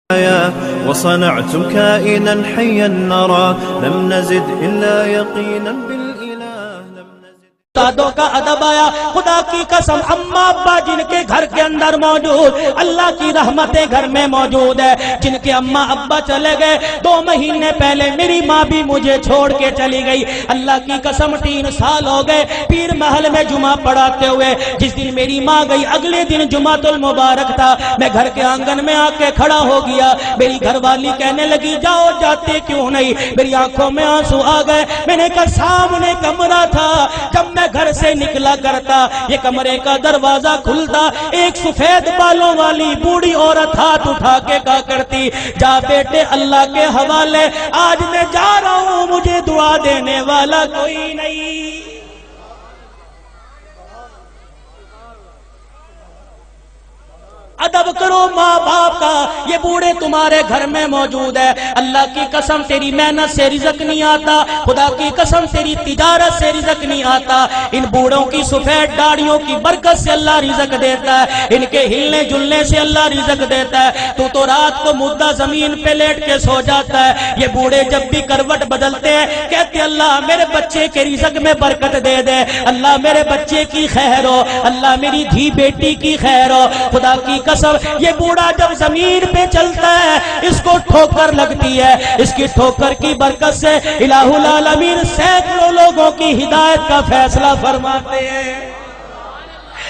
وصنعتم كائنا حيا نرى لم نزد إلا يقينا استادوں کا ادب آیا. خدا کی قسم اماں ابا جن کے گھر کے اندر موجود, اللہ کی رحمتیں گھر میں موجود ہے. جن کے اماں ابا چلے گئے 2 مہینے پہلے میری ماں بھی مجھے چھوڑ کے چلی گئی. اللہ کی قسم 3 سال ہو گئے پیر محل میں جمعہ پڑھاتے ہوئے. جس دن میری ماں گئی اگلے دن جمعۃ المبارک تھا. میں گھر کے آنگن میں آ کے کھڑا ہو گیا. میری گھر والی کہنے لگی جاؤ, جاتے کیوں نہیں؟ میری آنکھوں میں آنسو آ گئے. میں نے کہا سامنے کمرہ تھا, جب میں گھر سے نکلا کرتا یہ کمرے کا دروازہ کھلتا, ایک سفید بالوں والی بوڑھی عورت ہاتھ اٹھا کے کہا کرتی جا بیٹے اللہ کے حوالے, آج میں جا رہا ہوں, مجھے دعا دینے والا کوئی نہیں. ادب کرو ماں باپ کا. یہ بوڑھے تمہارے گھر میں موجود ہے. اللہ کی قسم تیری محنت سے رزق نہیں آتا, خدا کی قسم تیری تجارت سے رزق نہیں آتا. ان بوڑھوں کی سفید داڑھیوں کی برکت سے اللہ رزق دیتا ہے, ان کے ہلنے جلنے سے اللہ رزق دیتا ہے. تو رات کو مردہ زمین پہ لیٹ کے سو جاتا ہے. یہ بوڑھے جب بھی کروٹ بدلتے ہیں کہتے اللہ میرے بچے کے رزق میں برکت دے دے, اللہ میرے بچے کی خیر ہو, اللہ میری دھی بیٹی کی خیر ہو. خدا کی قسم یہ بوڑھا جب زمین پہ چلتا ہے اس کو ٹھوکر لگتی ہے, اس کی ٹھوکر کی برکت سے الہ العالمین سینکڑوں لوگوں کی ہدایت کا فیصلہ فرماتے ہیں.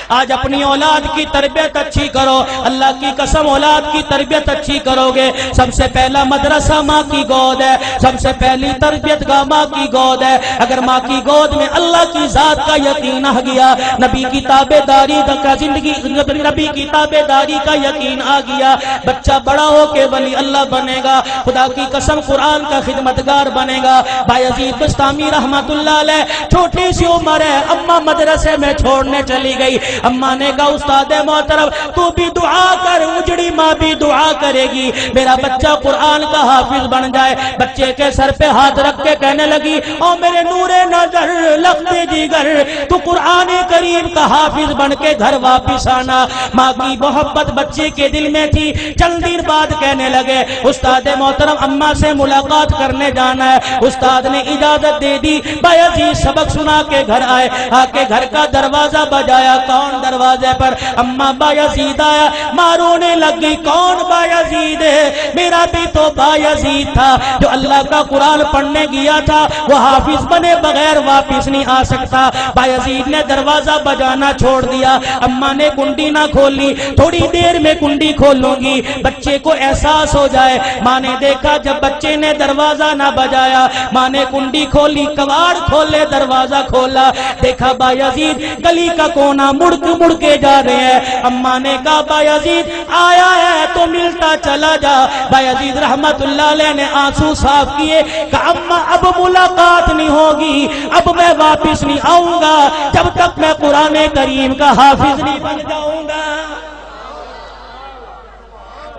آج اپنی اولاد کی تربیت اچھی کرو. اللہ کی قسم اولاد کی تربیت اچھی کرو گے. سب سے پہلا مدرسہ ماں کی گود ہے, سب سے پہلی تربیت گاہ ماں کی گود ہے. اگر ماں کی گود میں اللہ کی ذات کا یقین آ گیا, نبی کی تابع داری کا زندگی, نبی کی تابع داری کا یقین آ گیا, بچہ بڑا ہو کے ولی اللہ بنے گا. خدا کی قسم قرآن کا خدمتگار بنے گا. بایزید بستامی رحمت اللہ علیہ چھوٹی سی عمر ہے, اماں مدرسے میں چھوڑنے چلی گئی. اماں نے کہا استاد محترم تو بھی دعا کر, اجڑی ماں بھی دعا کرے گی میرا بچہ قرآن کا حافظ بن جائے. بچے کے سر پہ ہاتھ رکھ کے کہنے لگی او میرے نور نظر لختے جگر, تو قرآن کریم کا حافظ بن کے گھر واپس آنا. ماں کی محبت بچے کے دل میں تھی. چند دن بعد کہنے لگے استاد محترم اماں سے ملاقات کرنے جانا ہے. استاد نے اجازت دے دی. بایزید سبق سنا کے گھر آئے, آ کے گھر کا دروازہ بجایا. کون دروازے پر؟ اماں بایزید آیا. ماں رونے لگی کون بایزید ہے؟ میرا بھی تو بایزید تھا جو اللہ کا قرآن پڑھنے گیا تھا, وہ حافظ بنے بغیر واپس نہیں آ سکتا. بایزید نے دروازہ بجانا چھوڑ دیا. اماں نے کنڈی نہ کھولی, تھوڑی دیر میں کنڈی کھولوں گی بچے کو احساس ہو جائے. ماں نے دیکھا جب بچے نے دروازہ نہ بجایا, ماں نے کنڈی کھولی, کواڑ کھولے, دروازہ کھولا, دیکھا بایزید گلی کا کونا مڑ کے جا رہے ہیں. اماں نے کہا بایزید آیا ہے تو ملتا چلا جا. بایزید رحمت اللہ علیہ نے آنسو صاف کیے, کہا اماں اب ملاقات نہیں ہوگی, اب میں واپس نہیں آؤں گا جب تک میں قرآن کریم کا حافظ نہیں بن جاؤں گا.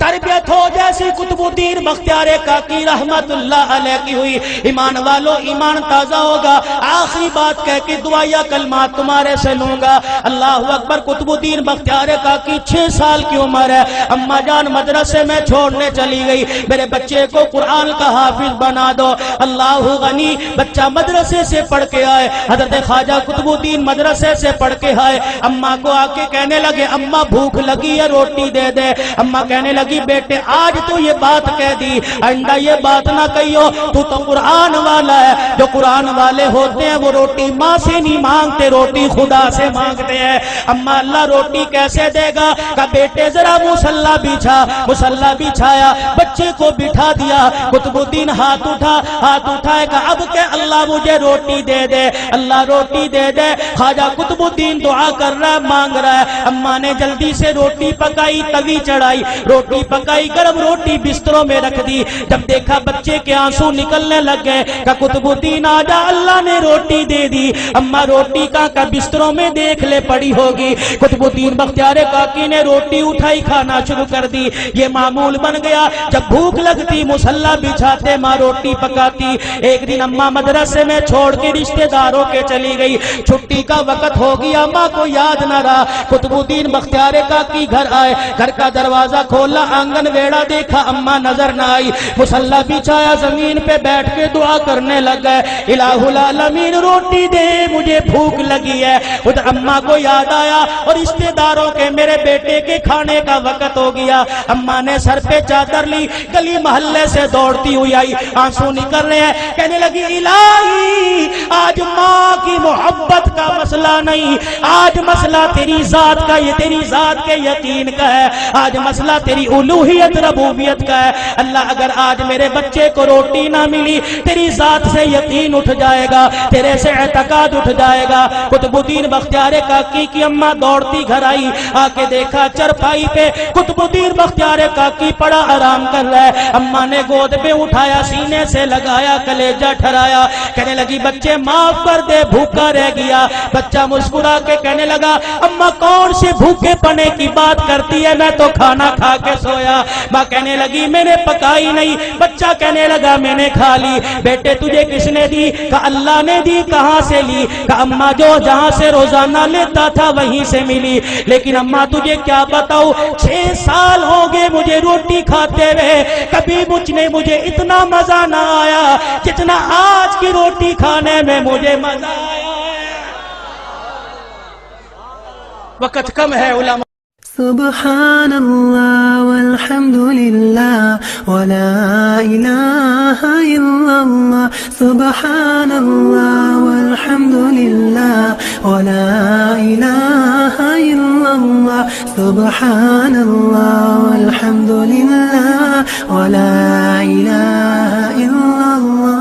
تربیت ہو جیسی قطب الدین بختیار کاکی رحمت اللہ علیہ کی ہوئی. ایمان والو ایمان تازہ ہوگا. آخری بات کہہ کے دعائیہ کلمات تمہارے سے لوں گا. اللہ اکبر. قطب الدین بختیار کاکی 6 سال کی عمر ہے. اماں جان مدرسے میں چھوڑنے چلی گئی, میرے بچے کو قرآن کا حافظ بنا دو. اللہ غنی. بچہ مدرسے سے پڑھ کے آئے, حضرت خواجہ قطب الدین مدرسے سے پڑھ کے آئے. اماں کو آ کے کہنے لگے اماں بھوک لگی ہے روٹی دے دے. اماں کہنے لگی بیٹے آج تو یہ بات کہہ دی, آئندہ یہ بات نہ کہیو, تو قرآن والا ہے. جو قرآن والے ہوتے ہیں وہ روٹی ماں سے نہیں مانگتے, روٹی خدا سے مانگتے ہیں. اما اللہ روٹی کیسے دے گا؟ کہ بیٹے ذرا مصلی بچھا. مصلی بچھایا, بچے کو بٹھا دیا. قطب الدین ہاتھ اٹھائے گا اب کہ اللہ مجھے روٹی دے دے, اللہ روٹی دے دے. خواجہ قطب الدین دعا کر رہا ہے, مانگ رہا ہے. اماں نے جلدی سے روٹی پکائی, توی چڑھائی, روٹی پکائی, گرم روٹی بستروں میں رکھ دی. جب دیکھا بچے کے آنسو نکلنے لگ گئے, کہ قطب الدین آجا اللہ نے روٹی دے دی. اماں روٹی کا بستروں میں دیکھ لے پڑی ہوگی. قطب الدین بختیار کاکی نے روٹی اٹھائی, کھانا شروع کر دی. یہ معمول بن گیا, جب بھوک لگتی مصلی بچھاتے, ماں روٹی پکاتی. ایک دن اماں مدرسے میں چھوڑ کے رشتہ داروں کے چلی گئی. چھٹی کا وقت ہو گیا, ماں کو یاد نہ رہا. قطب الدین بختیار کاکی گھر آئے, گھر کا دروازہ کھولا, آنگن ویڑا دیکھ دیکھا اماں نظر نہ آئی، مصلی بچھایا زمین پہ بیٹھ کے دعا کرنے لگ گئے، الہ العالمین روٹی دے مجھے بھوک لگی ہے۔ ادھر اماں کو یاد آیا اور رشتہ داروں کے میرے بیٹے کے کھانے کا وقت ہو گیا۔ اماں نے سر پہ چادر لی، گلی محلے سے دوڑتی ہوئی آئی، آنسو نکل رہے ہیں، کہنے لگی الہی آج ماں کی محبت کا مسئلہ نہیں، آج مسئلہ تیری ذات کا، یہ تیری ذات کے یقین کا ہے، آج مسئلہ تیری الوہیت ربوبیت کا ہے۔ اللہ اگر آج میرے بچے کو روٹی نہ ملی، تیری ذات سے یقین اٹھ جائے گا، تیرے سے اعتقاد اٹھ جائے گا۔ قطب الدین بختیار کاکی کی اماں دوڑتی گھر آئی، آ کے دیکھا چرپائی پہ قطب الدین بختیار کاکی پڑا آرام کر رہا ہے۔ اماں نے گود پہ اٹھایا، سینے سے لگایا، کلیجہ ٹھرایا، کہنے لگی بچے معاف کر دے، بھوکا رہ گیا۔ بچہ مسکرا کے کہنے لگا اماں کون سے بھوکے پنے کی بات کرتی ہے، میں تو کھانا کھا کے سویا۔ ماں کہنے لگی میں نے پکائی نہیں، بچہ کہنے لگا میں نے کھا لی۔ بیٹے تجھے کس نے دی؟ کہا اللہ نے دی۔ کہاں سے لی؟ کہا اماں جو جہاں سے روزانہ لیتا تھا وہیں سے ملی، لیکن اماں تجھے کیا بتاؤ 6 سال ہو گئے مجھے روٹی کھاتے ہوئے، کبھی مجھے اتنا مزہ نہ آیا جتنا آج کی روٹی کھانے میں مجھے مزہ آیا ہے۔ وقت کم ہے علماء۔ سبحان اللہ والحمد للہ ولا الہ الا اللہ، سبحان اللہ والحمد للہ ولا الہ الا اللہ، سبحان اللہ والحمد للہ ولا الہ الا اللہ۔